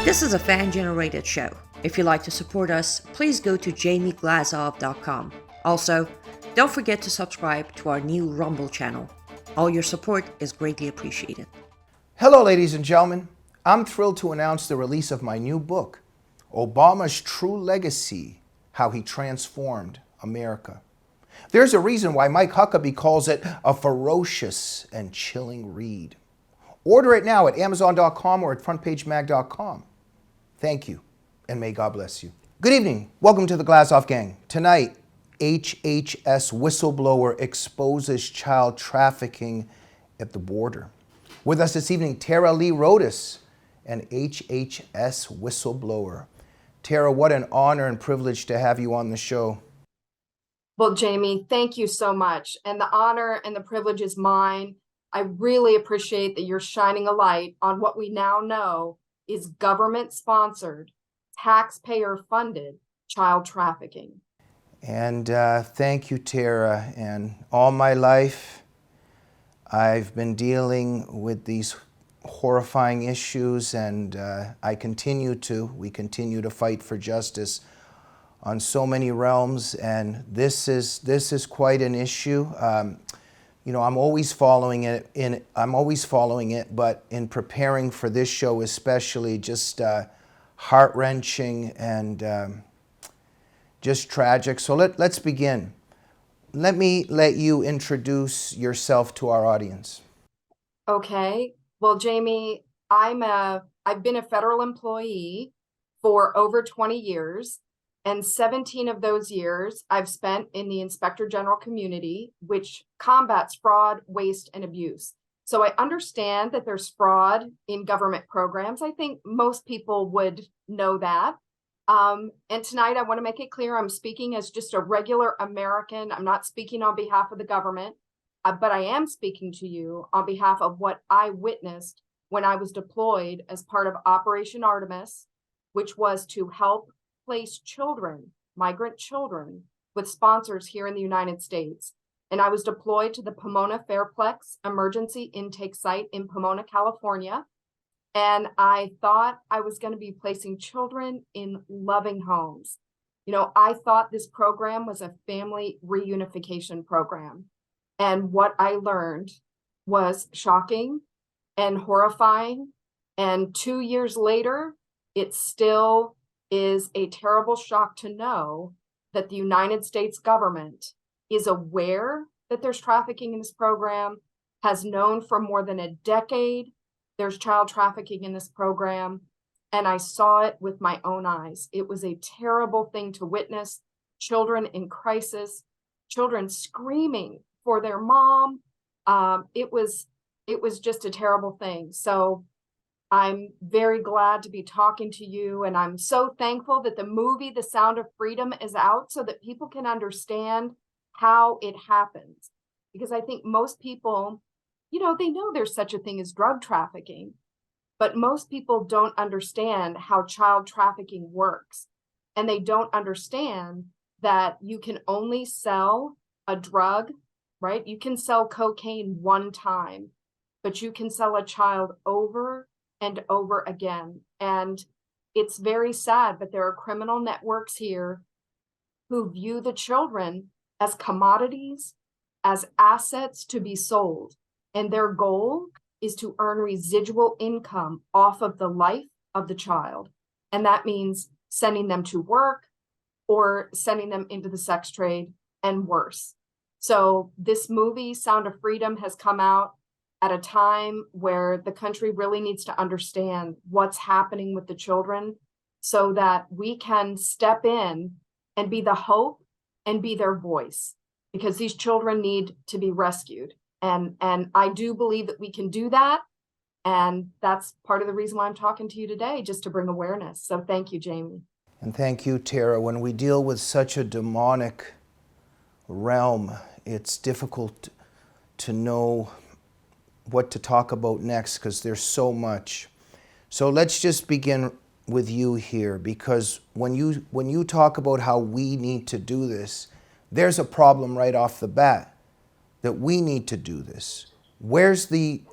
This is a fan-generated show. If you'd like to support us, please go to jamieglazov.com. Also, don't forget to subscribe to our new Rumble channel. All your support is greatly appreciated. Hello, ladies and gentlemen. I'm thrilled to announce the release of my new book, Obama's True Legacy: How He Transformed America. There's a reason why Mike Huckabee calls it a ferocious and chilling read. Order it now at Amazon.com or at FrontPageMag.com. Thank you, and may God bless you. Good evening. Welcome to the Glazov Gang. Tonight, HHS Whistleblower exposes child trafficking at the border. With us this evening, Tara Lee Rodas, an HHS Whistleblower. Tara, what an honor and privilege to have you on the show. Well, Jamie, thank you so much. And the honor and the privilege is mine. I really appreciate that you're shining a light on what we now know is government-sponsored, taxpayer-funded child trafficking. And thank you, Tara. And all my life, I've been dealing with these horrifying issues, and we continue to fight for justice on so many realms, and this is quite an issue. You know, I'm always following it, but in preparing for this show especially, just heart-wrenching and just tragic. So let's begin. Let you introduce yourself to our audience. Okay. Well, Jamie, I've been a federal employee for over 20 years. And 17 of those years I've spent in the Inspector General community, which combats fraud, waste, and abuse. So I understand that there's fraud in government programs. I think most people would know that. And tonight I want to make it clear I'm speaking as just a regular American. I'm not speaking on behalf of the government, but I am speaking to you on behalf of what I witnessed when I was deployed as part of Operation Artemis, which was to help place children, migrant children, with sponsors here in the United States. And I was deployed to the Pomona Fairplex Emergency Intake Site in Pomona, California. And I thought I was going to be placing children in loving homes. You know, I thought this program was a family reunification program. And what I learned was shocking and horrifying. And 2 years later, it still is a terrible shock to know that the United States government is aware that there's trafficking in this program, has known for more than a decade there's child trafficking in this program, and I saw it with my own eyes. It was a terrible thing to witness. Children in crisis, children screaming for their mom. It was just a terrible thing. So I'm very glad to be talking to you, and I'm so thankful that the movie The Sound of Freedom is out so that people can understand how it happens. Because I think most people, you know, they know there's such a thing as drug trafficking, but most people don't understand how child trafficking works. And they don't understand that you can only sell a drug, right? You can sell cocaine one time, but you can sell a child over and over again. And it's very sad, but there are criminal networks here who view the children as commodities, as assets to be sold. And their goal is to earn residual income off of the life of the child. And that means sending them to work or sending them into the sex trade and worse. So this movie, Sound of Freedom, has come out at a time where the country really needs to understand what's happening with the children so that we can step in and be the hope and be their voice, because these children need to be rescued. And I do believe that we can do that. And that's part of the reason why I'm talking to you today, just to bring awareness. So thank you, Jamie. And thank you, Tara. When we deal with such a demonic realm, it's difficult to know what to talk about next because there's so much. So let's just begin with you here, because when you talk about how we need to do this, there's a problem right off the bat that we need to do this. Where's the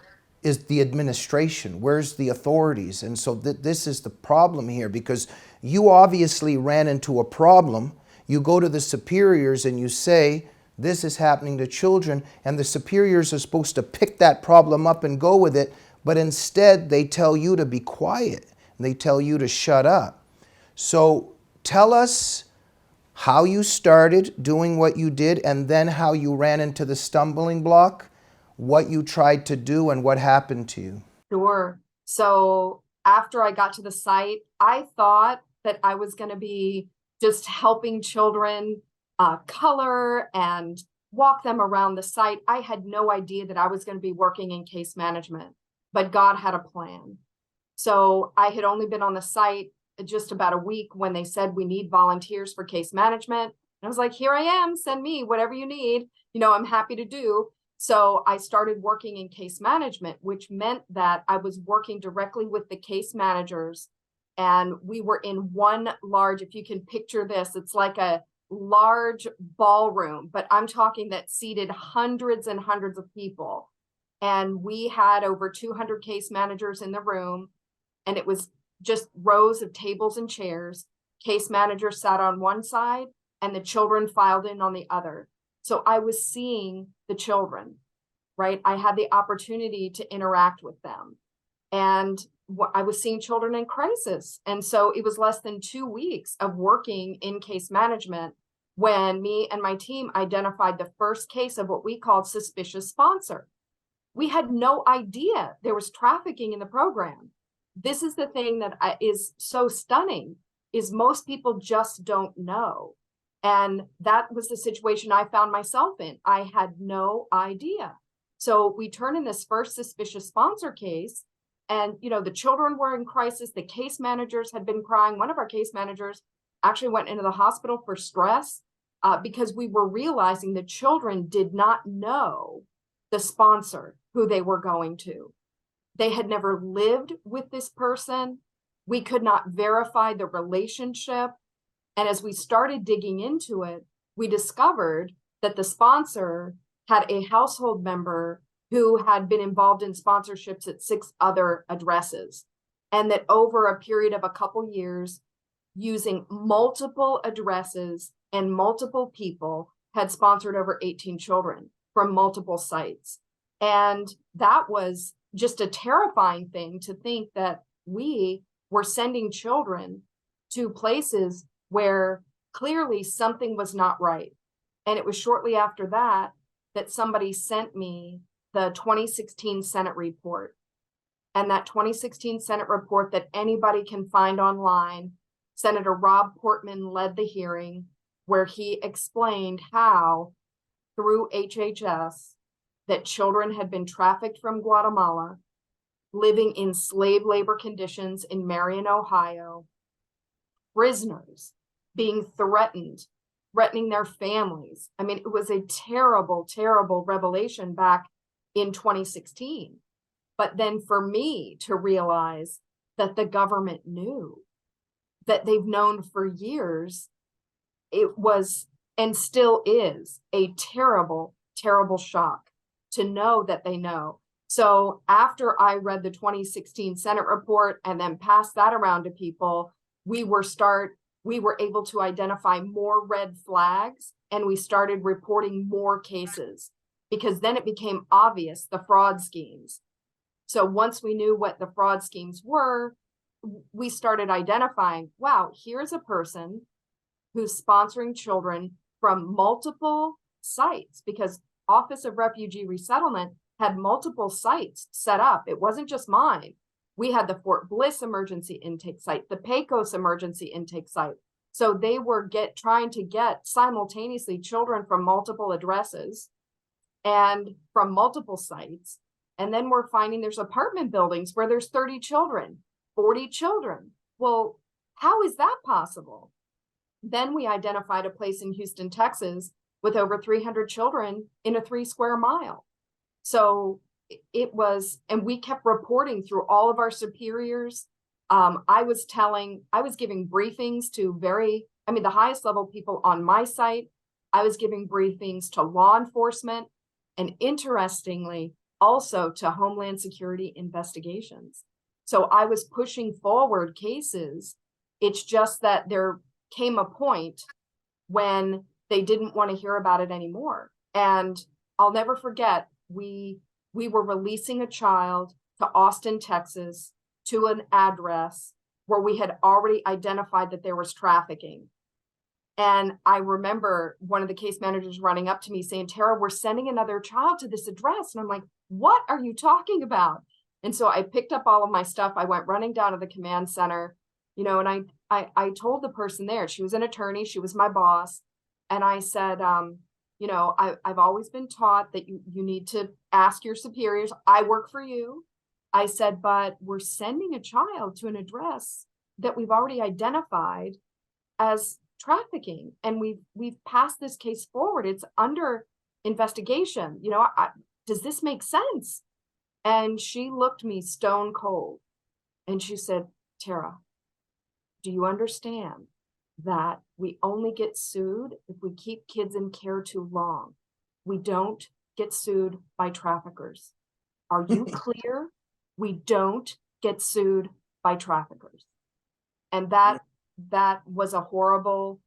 is the administration? Where's the authorities? And so this is the problem here, because you obviously ran into a problem. You go to the superiors and you say, this is happening to children, and the superiors are supposed to pick that problem up and go with it, but instead they tell you to be quiet. And they tell you to shut up. So tell us how you started doing what you did, and then how you ran into the stumbling block, what you tried to do, and what happened to you. Sure. So after I got to the site, I thought that I was going to be just helping children color and walk them around the site. I had no idea that I was going to be working in case management, but God had a plan. So I had only been on the site just about a week when they said we need volunteers for case management. And I was like, here I am, send me whatever you need. You know, I'm happy to do. So I started working in case management, which meant that I was working directly with the case managers. And we were in one large, if you can picture this, it's like a large ballroom, but I'm talking that seated hundreds and hundreds of people. And we had over 200 case managers in the room, and it was just rows of tables and chairs. Case managers sat on one side and the children filed in on the other. So I was seeing the children, right? I had the opportunity to interact with them. And I was seeing children in crisis. And so it was less than 2 weeks of working in case management when me and my team identified the first case of what we called suspicious sponsor. We had no idea there was trafficking in the program. This is the thing that is so stunning, is most people just don't know. And that was the situation I found myself in. I had no idea. So we turned in this first suspicious sponsor case, and the children were in crisis. The case managers had been crying. One of our case managers actually went into the hospital for stress because we were realizing the children did not know the sponsor who they were going to. They had never lived with this person. We could not verify the relationship. And as we started digging into it, we discovered that the sponsor had a household member who had been involved in sponsorships at 6 other addresses. And that over a period of a couple years, using multiple addresses and multiple people, had sponsored over 18 children from multiple sites. And that was just a terrifying thing to think that we were sending children to places where clearly something was not right. And it was shortly after that that somebody sent me the 2016 Senate report. And that 2016 Senate report that anybody can find online, Senator Rob Portman led the hearing where he explained how through HHS that children had been trafficked from Guatemala, living in slave labor conditions in Marion, Ohio, prisoners being threatening their families. I mean, it was a terrible, terrible revelation back in 2016. But then for me to realize that the government knew, that they've known for years, it was and still is a terrible, terrible shock to know that they know. So after I read the 2016 Senate report and then passed that around to people, we were able to identify more red flags, and we started reporting more cases, because then it became obvious the fraud schemes. So once we knew what the fraud schemes were, we started identifying, wow, here's a person who's sponsoring children from multiple sites, because Office of Refugee Resettlement had multiple sites set up. It wasn't just mine. We had the Fort Bliss emergency intake site, the Pecos emergency intake site. So they were trying to get simultaneously children from multiple addresses and from multiple sites. And then we're finding there's apartment buildings where there's 30 children, 40 children. Well, how is that possible? Then we identified a place in Houston, Texas, with over 300 children in a 3 square mile. So it was, and we kept reporting through all of our superiors. I was giving briefings to the highest level people on my site. I was giving briefings to law enforcement. And interestingly, also to Homeland Security investigations. So I was pushing forward cases. It's just that there came a point when they didn't want to hear about it anymore. And I'll never forget, we were releasing a child to Austin, Texas, to an address where we had already identified that there was trafficking. And I remember one of the case managers running up to me saying, Tara, we're sending another child to this address. And I'm like, what are you talking about? And so I picked up all of my stuff. I went running down to the command center, and I told the person there, she was an attorney, she was my boss. And I said, I've always been taught that you need to ask your superiors. I work for you. I said, but we're sending a child to an address that we've already identified as trafficking, and we've passed this case forward. It's under investigation. Does this make sense? And she looked me stone cold and she said, Tara, do you understand that we only get sued if we keep kids in care too long? We don't get sued by traffickers. Are you clear? We don't get sued by traffickers. And that was a horrible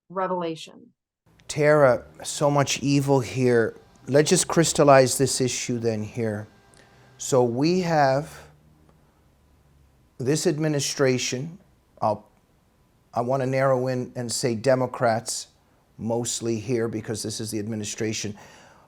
revelation. Tara, so much evil here. Let's just crystallize this issue then here. So we have this administration, I want to narrow in and say Democrats mostly here because this is the administration.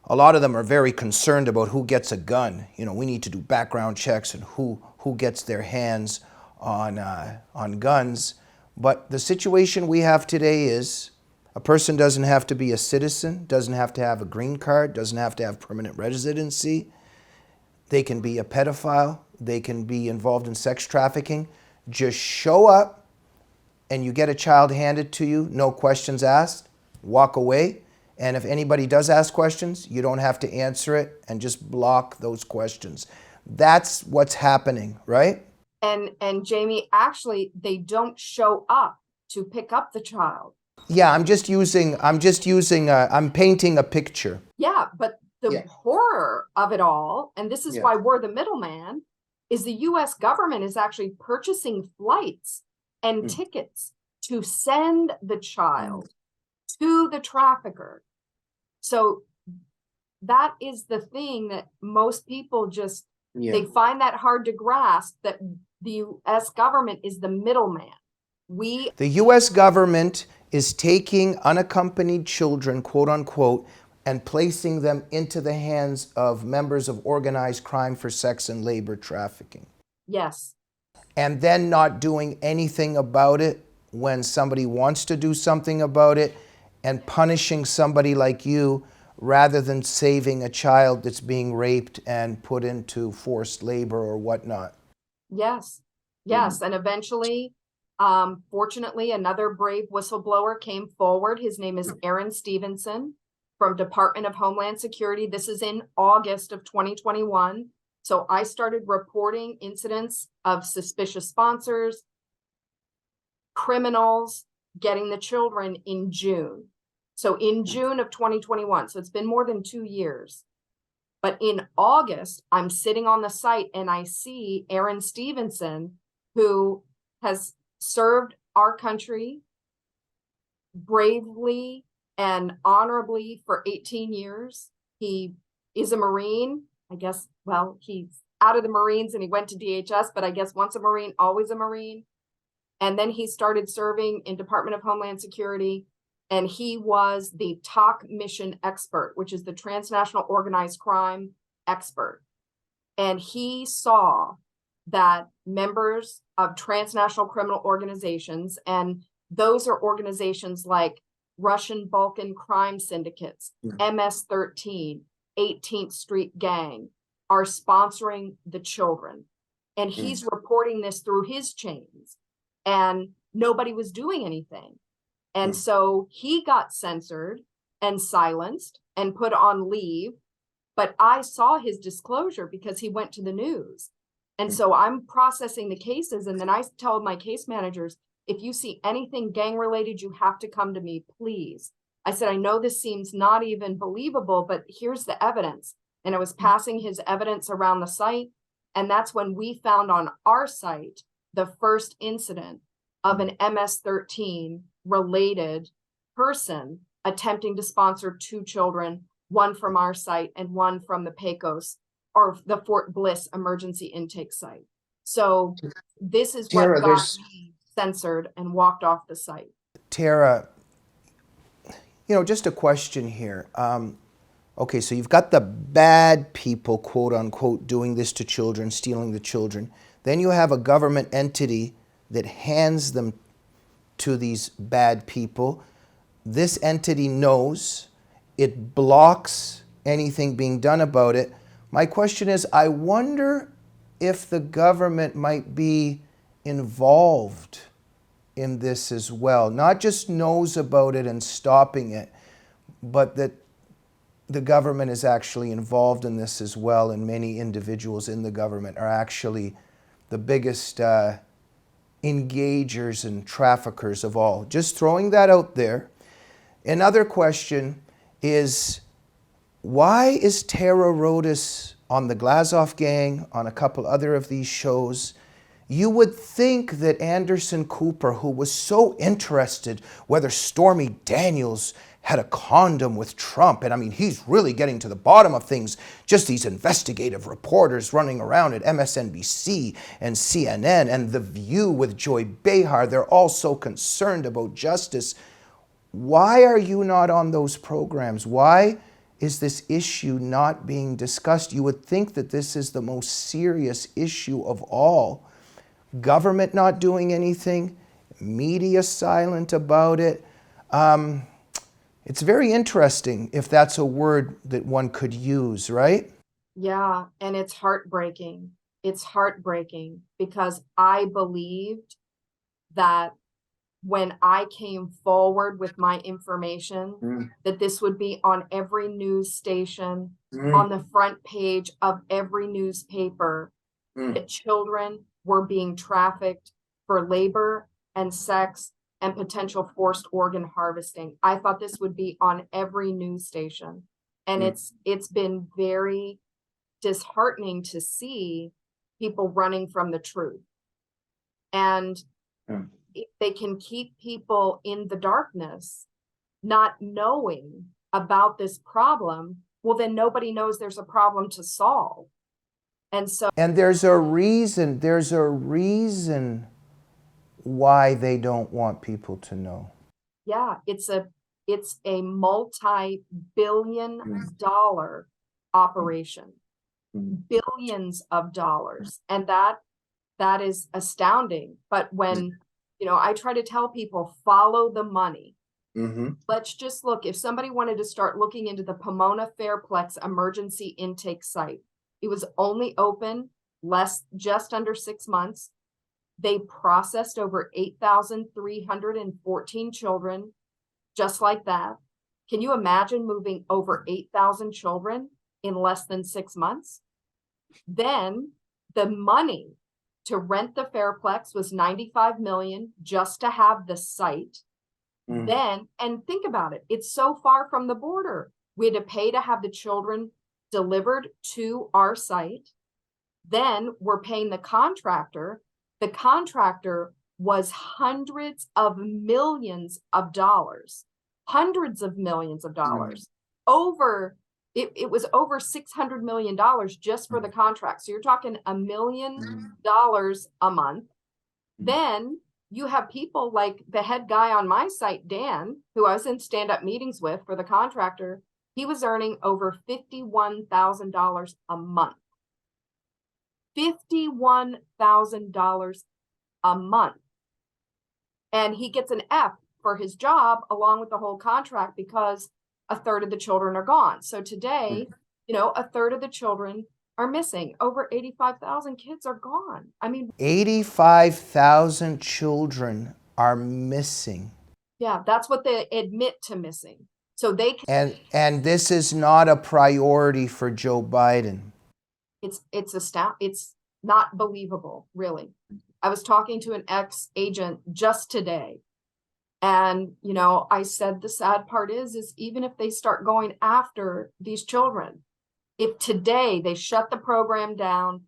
A lot of them are very concerned about who gets a gun. We need to do background checks and who gets their hands on guns. But the situation we have today is a person doesn't have to be a citizen, doesn't have to have a green card, doesn't have to have permanent residency. They can be a pedophile, they can be involved in sex trafficking. Just show up and you get a child handed to you, no questions asked, walk away. And if anybody does ask questions, you don't have to answer it and just block those questions. That's what's happening, right? And Jamie, actually, they don't show up to pick up the child. Yeah, I'm painting a picture. Yeah, but the horror of it all, and this is why we're the middleman, is the US government is actually purchasing flights and tickets to send the child to the trafficker. So that is the thing that most people just, they find that hard to grasp, that the US government is the middleman. The US government is taking unaccompanied children, quote unquote, and placing them into the hands of members of organized crime for sex and labor trafficking. Yes. And then not doing anything about it when somebody wants to do something about it, and punishing somebody like you rather than saving a child that's being raped and put into forced labor or whatnot. Yes. And eventually, fortunately, another brave whistleblower came forward. His name is Aaron Stevenson from Department of Homeland Security. This is in August of 2021. So I started reporting incidents of suspicious sponsors, criminals getting the children in June. So in June of 2021, so it's been more than 2 years. But in August, I'm sitting on the site and I see Aaron Stevenson, who has served our country bravely and honorably for 18 years. He is a Marine, I guess. Well, he's out of the Marines and he went to DHS, but I guess once a Marine, always a Marine. And then he started serving in Department of Homeland Security. And he was the TOC mission expert, which is the transnational organized crime expert. And he saw that members of transnational criminal organizations, and those are organizations like Russian Balkan crime syndicates, MS-13, 18th Street Gang, are sponsoring the children. And he's reporting this through his chains, and nobody was doing anything. And so he got censored and silenced and put on leave. But I saw his disclosure because he went to the news. And so I'm processing the cases. And then I told my case managers, if you see anything gang related, you have to come to me, please. I said, I know this seems not even believable, but here's the evidence. and it was passing his evidence around the site. And that's when we found on our site the first incident of an MS-13 related person attempting to sponsor 2 children, one from our site and one from the Pecos or the Fort Bliss emergency intake site. So this is what Tara, got me censored and walked off the site. Tara, just a question here. Okay, so you've got the bad people, quote unquote, doing this to children, stealing the children. Then you have a government entity that hands them to these bad people. This entity knows, it blocks anything being done about it. My question is, I wonder if the government might be involved in this as well. Not just knows about it and stopping it, but that the government is actually involved in this as well, and many individuals in the government are actually the biggest engagers and traffickers of all. Just throwing that out there. Another question is, why is Tara Rodas on the Glazov Gang, on a couple other of these shows? You would think that Anderson Cooper, who was so interested whether Stormy Daniels had a condom with Trump, and I mean, he's really getting to the bottom of things, just these investigative reporters running around at MSNBC and CNN and The View with Joy Behar, they're all so concerned about justice. Why are you not on those programs? Why is this issue not being discussed? You would think that this is the most serious issue of all. Government not doing anything, media silent about it. It's very interesting, if that's a word that one could use, right? Yeah, and it's heartbreaking. It's heartbreaking because I believed that when I came forward with my information, that this would be on every news station, on the front page of every newspaper, that children were being trafficked for labor and sex and potential forced organ harvesting. I thought this would be on every news station. And it's been very disheartening to see people running from the truth. And if they can keep people in the darkness, not knowing about this problem, well, then nobody knows there's a problem to solve. And there's a reason why they don't want people to know. Yeah, it's a multi-billion-dollar operation, billions of dollars. And that is astounding. But when, I try to tell people, follow the money. Let's just look. If somebody wanted to start looking into the Pomona Fairplex emergency intake site, it was only open just under 6 months. They processed over 8,314 children, just like that. Can you imagine moving over 8,000 children in less than 6 months? Then the money to rent the Fairplex was $95 million just to have the site. Then, and think about it, it's so far from the border. We had to pay to have the children delivered to our site. Then we're paying the contractor. The contractor was hundreds of millions of dollars. It was over $600 million just for the contract. So you're talking $1 million a month. Then you have people like the head guy on my site, Dan, who I was in stand-up meetings with for the contractor. He was earning over $51,000 a month. $51,000 a month. And he gets an F for his job along with the whole contract because a third of the children are gone. So today, a third of the children are missing. Over 85,000 kids are gone. I mean, 85,000 children are missing. Yeah, that's what they admit to missing. So they can, and this is not a priority for Joe Biden. It's not believable, really. I was talking to an ex-agent just today. And, I said the sad part is even if they start going after these children, If today they shut the program down,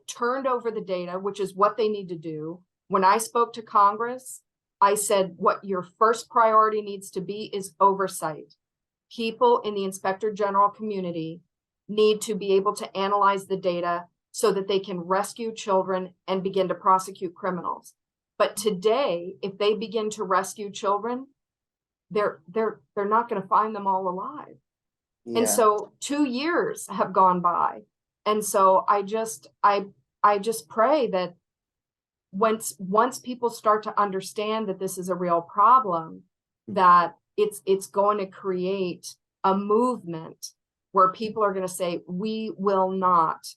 turned over the data, which is what they need to do. When I spoke to Congress, I said, what your first priority needs to be is oversight. People in the Inspector General community need to be able to analyze the data so that they can rescue children and begin to prosecute criminals. But today, if they begin to rescue children, they're not going to find them all alive. Yeah. And so 2 years have gone by. And so I just pray that once people start to understand that this is a real problem, that it's going to create a movement where people are going to say, we will not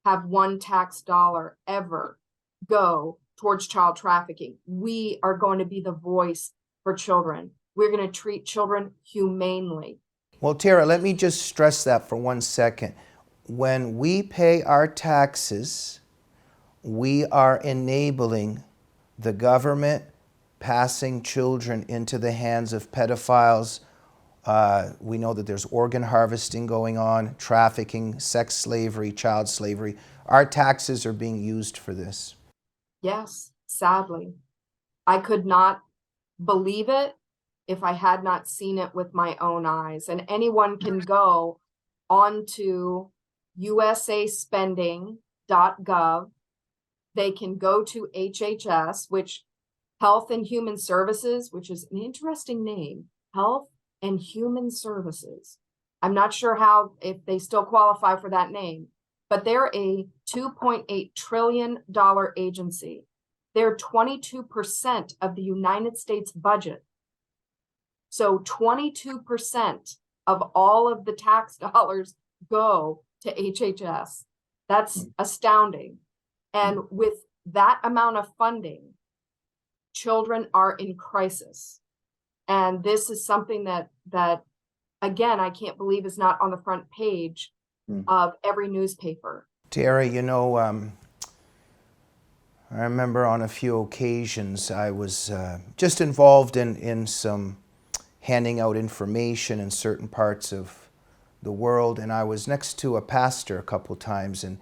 have one tax dollar ever go towards child trafficking. We are going to be the voice for children. We're going to treat children humanely. Well, Tara, let me just stress that for 1 second. When we pay our taxes, we are enabling the government passing children into the hands of pedophiles. We know that there's organ harvesting going on, trafficking, sex slavery, child slavery. Our taxes are being used for this. Yes, sadly. I could not believe it if I had not seen it with my own eyes. And anyone can go onto usaspending.gov. They can go to HHS, which Health and Human Services, which is an interesting name, Health and Human Services. I'm not sure if they still qualify for that name, but they're a $2.8 trillion agency. They're 22% of the United States budget. So 22% of all of the tax dollars go to HHS. That's astounding. And with that amount of funding, children are in crisis. And this is something that again, I can't believe is not on the front page of every newspaper. Tara, you know, I remember on a few occasions I was just involved in some handing out information in certain parts of the world, and I was next to a pastor a couple times, and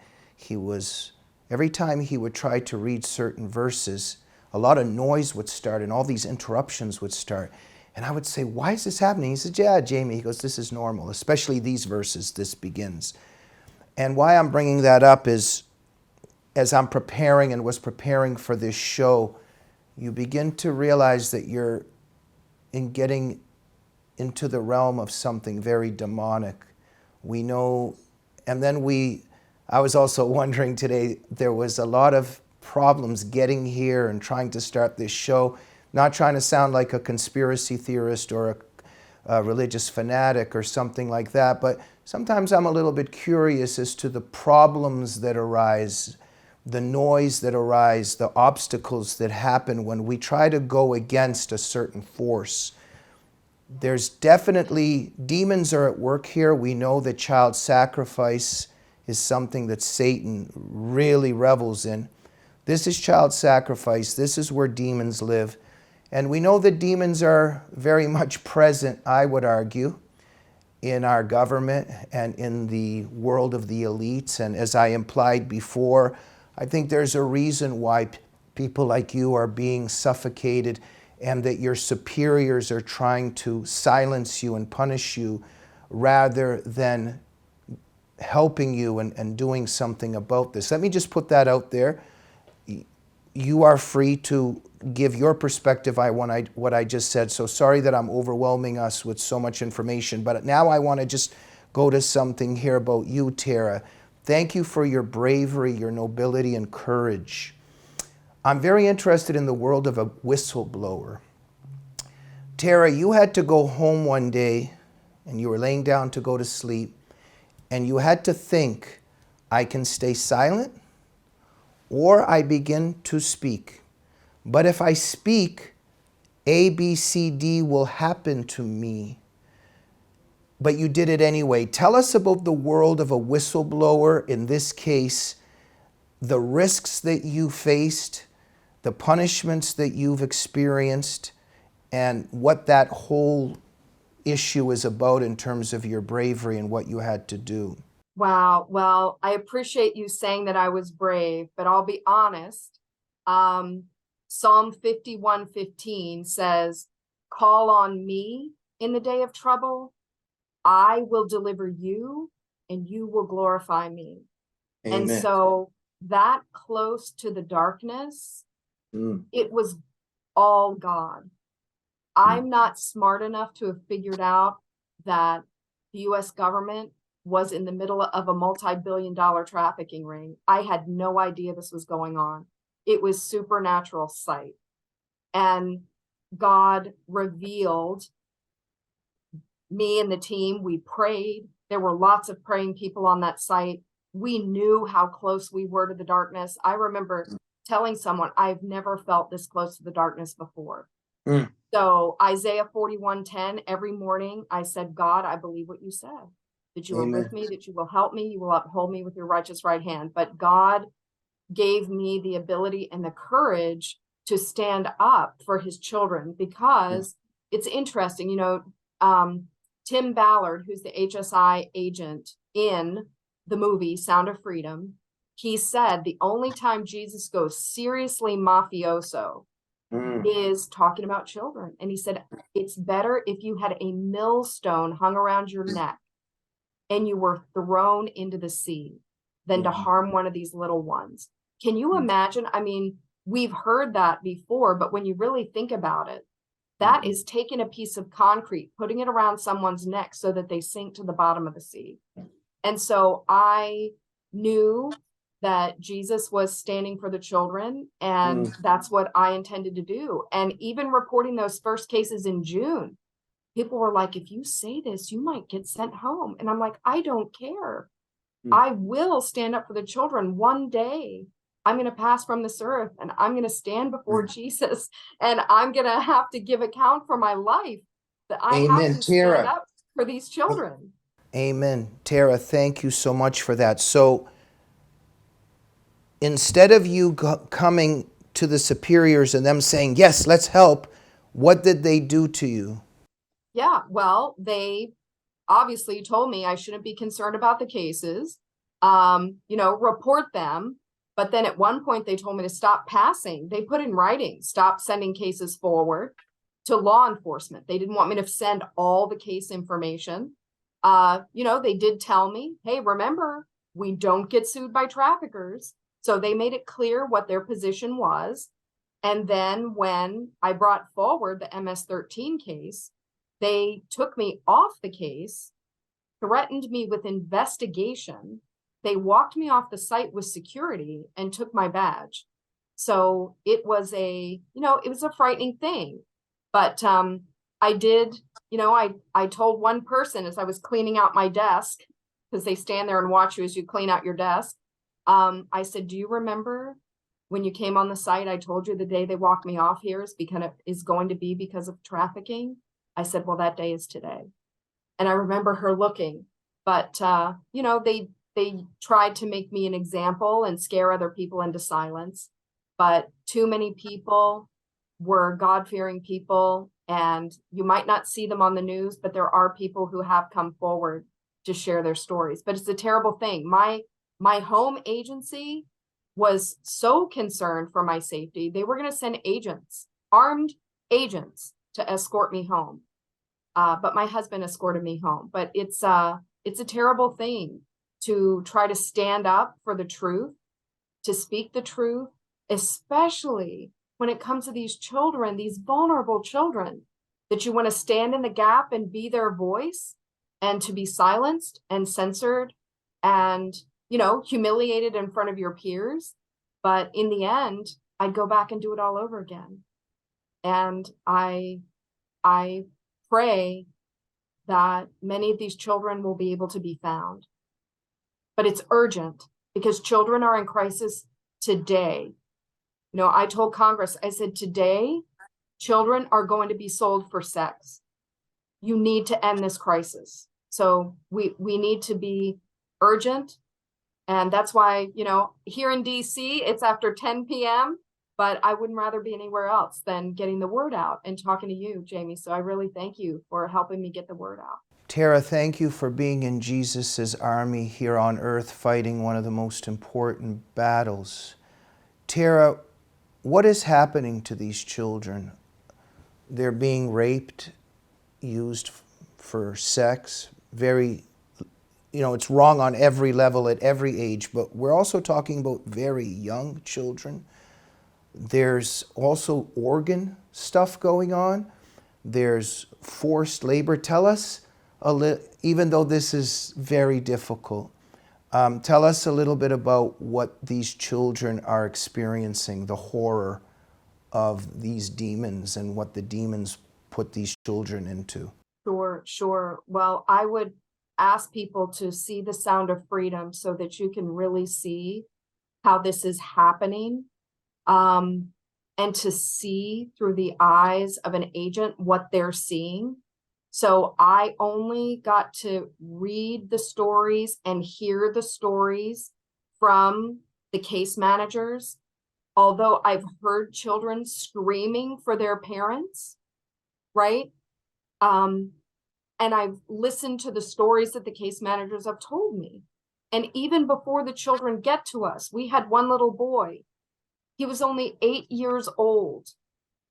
every time he would try to read certain verses, a lot of noise would start and all these interruptions would start. And I would say, why is this happening? He said, yeah, Jamie, he goes, this is normal, especially these verses, this begins. And why I'm bringing that up is, as I'm preparing and was preparing for this show, you begin to realize that you're getting into the realm of something very demonic. We know, and then I was also wondering today, there was a lot of problems getting here and trying to start this show, not trying to sound like a conspiracy theorist or a religious fanatic or something like that, but sometimes I'm a little bit curious as to the problems that arise, the noise that arise, the obstacles that happen when we try to go against a certain force. There's definitely, demons are at work here. We know that child sacrifice is something that Satan really revels in. This is child sacrifice. This is where demons live. And we know that demons are very much present, I would argue, in our government and in the world of the elites. And as I implied before, I think there's a reason why people like you are being suffocated and that your superiors are trying to silence you and punish you rather than helping you and doing something about this. Let me just put that out there. You are free to give your perspective on what I just said. So sorry that I'm overwhelming us with so much information, but now I want to just go to something here about you, Tara. Thank you for your bravery, your nobility, and courage. I'm very interested in the world of a whistleblower. Tara, you had to go home one day and you were laying down to go to sleep and you had to think, I can stay silent or I begin to speak. But if I speak, A, B, C, D will happen to me. But you did it anyway. Tell us about the world of a whistleblower, in this case, the risks that you faced, the punishments that you've experienced, and what that whole issue is about in terms of your bravery and what you had to do. Wow. Well, I appreciate you saying that I was brave, but I'll be honest. Psalm 51:15 says, "Call on me in the day of trouble. I will deliver you and you will glorify me." Amen. And so that close to the darkness, it was all God. I'm not smart enough to have figured out that the US government was in the middle of a multi-billion-dollar trafficking ring. I had no idea this was going on. It was supernatural sight. And God revealed me and the team. We prayed. There were lots of praying people on that site. We knew how close we were to the darkness. I remember telling someone, I've never felt this close to the darkness before. So Isaiah 41:10, every morning I said, God, I believe what you said, that you are with me, that you will help me, you will uphold me with your righteous right hand. But God gave me the ability and the courage to stand up for his children, because it's interesting, you know, Tim Ballard, who's the HSI agent in the movie Sound of Freedom, he said the only time Jesus goes seriously mafioso is talking about children. And he said, it's better if you had a millstone hung around your neck and you were thrown into the sea than to harm one of these little ones. Can you imagine? I mean, we've heard that before, but when you really think about it, that is taking a piece of concrete, putting it around someone's neck so that they sink to the bottom of the sea. And so I knew that Jesus was standing for the children, and that's what I intended to do. And even reporting those first cases in June, people were like, if you say this, you might get sent home. And I'm like, I don't care. I will stand up for the children. One day I'm going to pass from this earth and I'm going to stand before Jesus, and I'm going to have to give account for my life, that I have to stand up for these children. Amen. Tara, thank you so much for that. So instead of you coming to the superiors and them saying, yes, let's help, what did they do to you? Yeah, well, they obviously told me I shouldn't be concerned about the cases, you know, report them. But then at one point they told me to stop passing. They put in writing, stop sending cases forward to law enforcement. They didn't want me to send all the case information. You know, they did tell me, hey, remember, we don't get sued by traffickers. So they made it clear what their position was. And then when I brought forward the MS-13 case, they took me off the case, threatened me with investigation. They walked me off the site with security and took my badge. So it was it was a frightening thing. But I did, you know, I told one person as I was cleaning out my desk, because they stand there and watch you as you clean out your desk. I said, do you remember when you came on the site, I told you the day they walked me off here is going to be because of trafficking? I said, well, that day is today. And I remember her looking, but, you know, they tried to make me an example and scare other people into silence. But too many people were God-fearing people, and you might not see them on the news, but there are people who have come forward to share their stories. But it's a terrible thing. My home agency was so concerned for my safety, they were going to send agents, armed agents, to escort me home. But my husband escorted me home. But it's a terrible thing to try to stand up for the truth, to speak the truth, especially when it comes to these children, these vulnerable children, that you want to stand in the gap and be their voice, and to be silenced and censored and, you know, humiliated in front of your peers. But in the end, I'd go back and do it all over again. And I pray that many of these children will be able to be found. But it's urgent, because children are in crisis today. You know, I told Congress, I said, today, children are going to be sold for sex. You need to end this crisis. So we need to be urgent. And that's why, you know, here in DC, it's after 10 p.m., but I wouldn't rather be anywhere else than getting the word out and talking to you, Jamie. So I really thank you for helping me get the word out. Tara, thank you for being in Jesus' army here on earth, fighting one of the most important battles. Tara, what is happening to these children? They're being raped, used for sex, it's wrong on every level at every age, but we're also talking about very young children. There's also organ stuff going on. There's forced labor. Tell us, even though this is very difficult, tell us a little bit about what these children are experiencing, the horror of these demons and what the demons put these children into. Sure. Well, I would ask people to see The Sound of Freedom so that you can really see how this is happening, and to see through the eyes of an agent what they're seeing. So I only got to read the stories and hear the stories from the case managers, although I've heard children screaming for their parents, right? And I've listened to the stories that the case managers have told me. And even before the children get to us, we had one little boy. He was only 8 years old.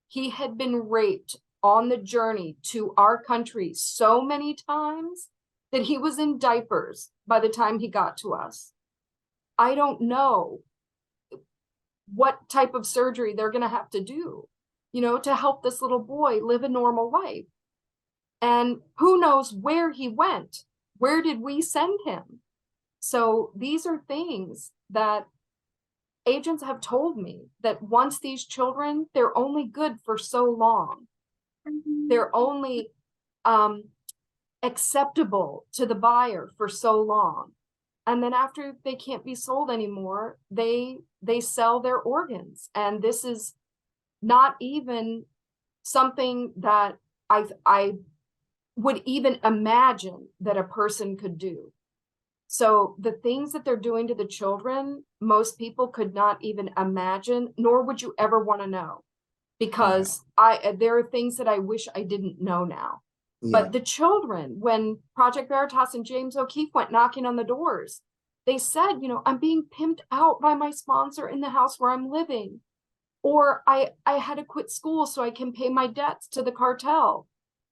He had been raped on the journey to our country so many times that he was in diapers by the time he got to us. I don't know what type of surgery they're going to have to do, to help this little boy live a normal life. And who knows where he went? Where did we send him? So these are things that agents have told me, that once these children, they're only good for so long. They're only acceptable to the buyer for so long. And then after they can't be sold anymore, they sell their organs. And this is not even something that I would even imagine that a person could do. So the things that they're doing to the children, most people could not even imagine, nor would you ever want to know, because there are things that I wish I didn't know now. Yeah. But the children, when Project Veritas and James O'Keefe went knocking on the doors, they said, I'm being pimped out by my sponsor in the house where I'm living, or I had to quit school so I can pay my debts to the cartel.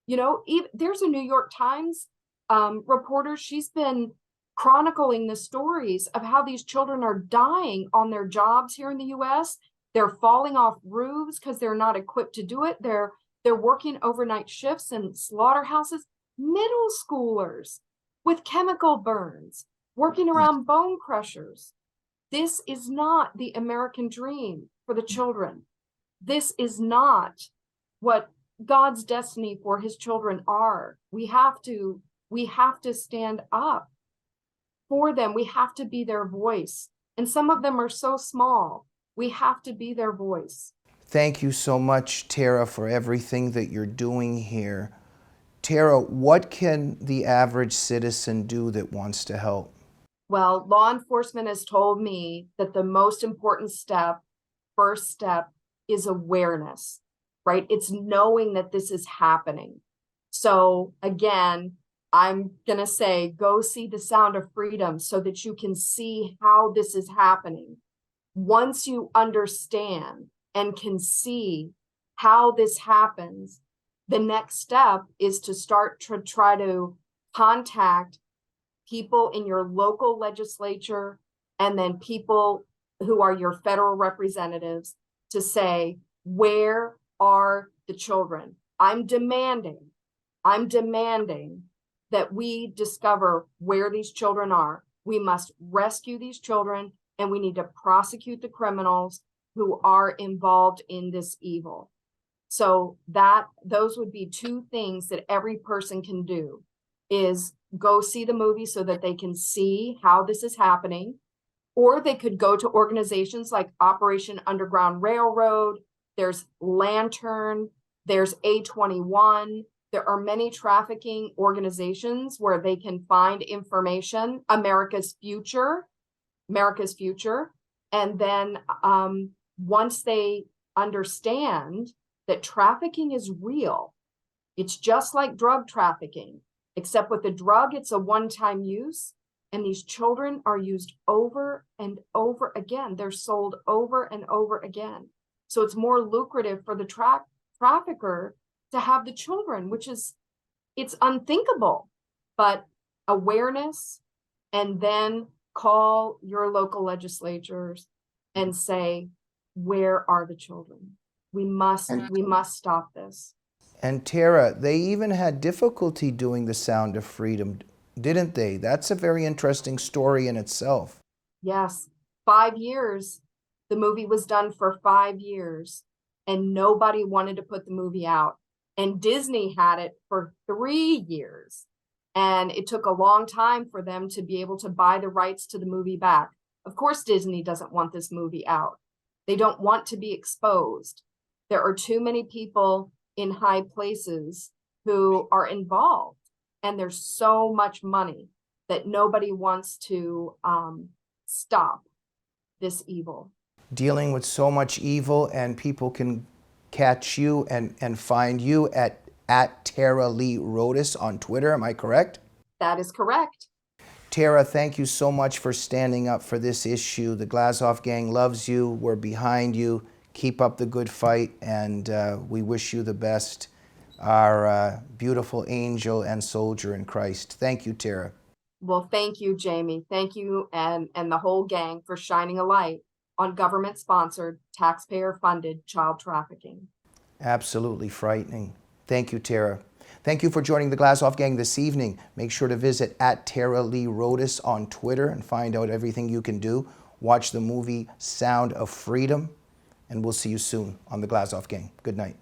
There's a New York Times reporter. She's been chronicling the stories of how these children are dying on their jobs here in the US. They're falling off roofs because they're not equipped to do it. They're working overnight shifts in slaughterhouses. Middle schoolers with chemical burns, working around bone crushers. This is not the American dream for the children. This is not what God's destiny for his children are. We have to stand up for them. We have to be their voice. And some of them are so small. We have to be their voice. Thank you so much, Tara, for everything that you're doing here. Tara, what can the average citizen do that wants to help? Well, law enforcement has told me that the most important first step, is awareness, right? It's knowing that this is happening. So again, I'm going to say, go see The Sound of Freedom so that you can see how this is happening. Once you understand and can see how this happens, the next step is to start to try to contact people in your local legislature and then people who are your federal representatives to say, where are the children? I'm demanding that we discover where these children are. We must rescue these children, and we need to prosecute the criminals who are involved in this evil. So those would be two things that every person can do, is go see the movie so that they can see how this is happening, or they could go to organizations like Operation Underground Railroad. There's Lantern, there's A21. There are many trafficking organizations where they can find information. America's Future. And then once they understand that trafficking is real, it's just like drug trafficking, except with the drug, it's a one-time use. And these children are used over and over again. They're sold over and over again. So it's more lucrative for the trafficker to have the children, which is, it's unthinkable. But awareness, and then call your local legislatures and say, where are the children? We must stop this. And Tara, they even had difficulty doing The Sound of Freedom, didn't they? That's a very interesting story in itself. Yes, 5 years. The movie was done for 5 years, and nobody wanted to put the movie out. And Disney had it for 3 years. And it took a long time for them to be able to buy the rights to the movie back. Of course, Disney doesn't want this movie out. They don't want to be exposed. There are too many people in high places who are involved, and there's so much money that nobody wants to stop this evil. Dealing with so much evil, and people can catch you and find you at Tara Lee Rodas on Twitter. Am I correct? That is correct. Tara, thank you so much for standing up for this issue. The Glazov Gang loves you. We're behind you. Keep up the good fight, and we wish you the best, our beautiful angel and soldier in Christ. Thank you, Tara. Well, thank you, Jamie. Thank you and the whole gang for shining a light on government-sponsored, taxpayer-funded child trafficking. Absolutely frightening. Thank you, Tara. Thank you for joining the Glazov Gang this evening. Make sure to visit at Tara Lee Rodas on Twitter and find out everything you can do. Watch the movie Sound of Freedom, and we'll see you soon on the Glazov Gang. Good night.